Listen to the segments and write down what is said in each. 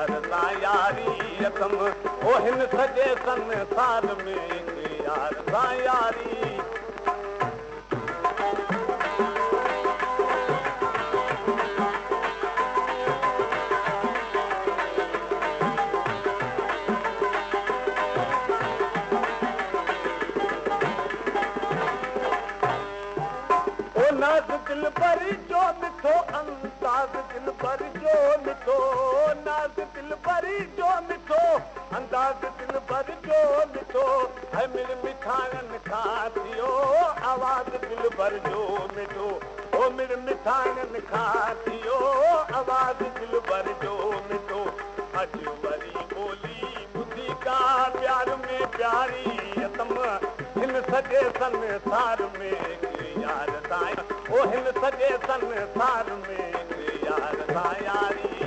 यार सां यारी रकम ओ हिन सॼे संसार में यार सां यारी नाज़ दिल भर जो मिठो अंदाज़ दिल भर जो मिठो नाज़ दिल भर जो मिठो अंदाज़ दिल भर जो मिठो है मेरे मिठाइनि खां थियो आवाज़ दिल भर जो मिठो ओ मेरे मिठाइनि खां थियो आवाज़ दिल भर जो मिठो अॼु वरी ॿोली ॿुधी का प्यार में प्यारी तम हिन सॼे संसार में यार सां ओ हिन सॼे संसार में यार सां यारी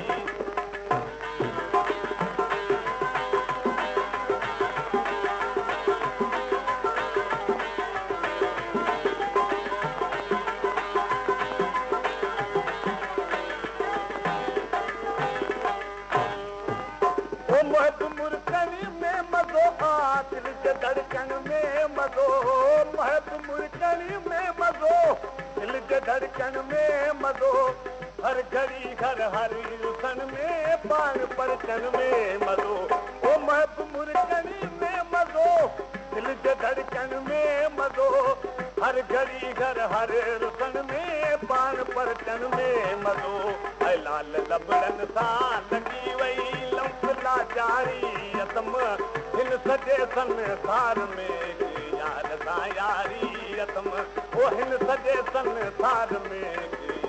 मुर्कनी में मज़ो आ दिल जे धड़कन में मज़ो महब मुर्कनी में मज़ो दिल जे धड़कन में मज़ो हर घड़ी हर रुसन में पान परचन में मज़ो ओ महब मुर्कनी में मज़ो दिल जे धड़कन में मज़ो हर घड़ी हर रुसन में पान परचन में मज़ो ऐं लाल लबड़नि सां लॻी वई जारी तम हिन सॼे संसार में यार सां यारी तम ओ हिन सॼे संसार में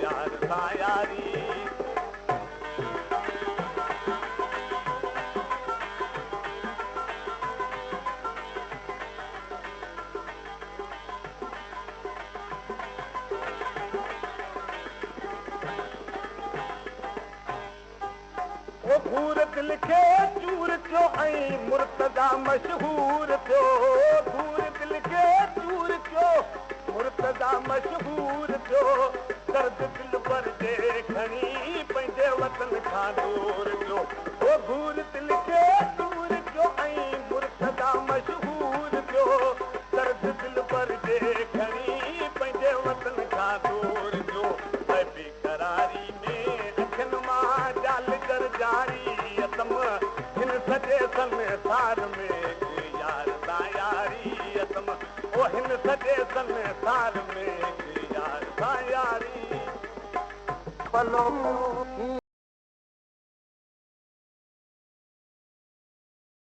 यार सां यारी घूर दिल खे चूर थियो ऐं मुर्तज़ा मशहूर थियो घूर दिल खे चूर थियो मुर्तज़ा मशहूर थियो दर्द दिल भर जे खणी पंहिंजे वतन खां दूर थियो ओ घूर दिल खे चूर थियो ऐं मुर्तज़ा मशहूर थियो दर्द दिल भर जे खणी पंहिंजे वतन खां दूर थियो ऐं बेक़रारी में अखियुनि मां जाल कर जारी तम हिन सॼे संसार में यार सां यारी तम ओ हिन सॼे संसार में यार सां यारी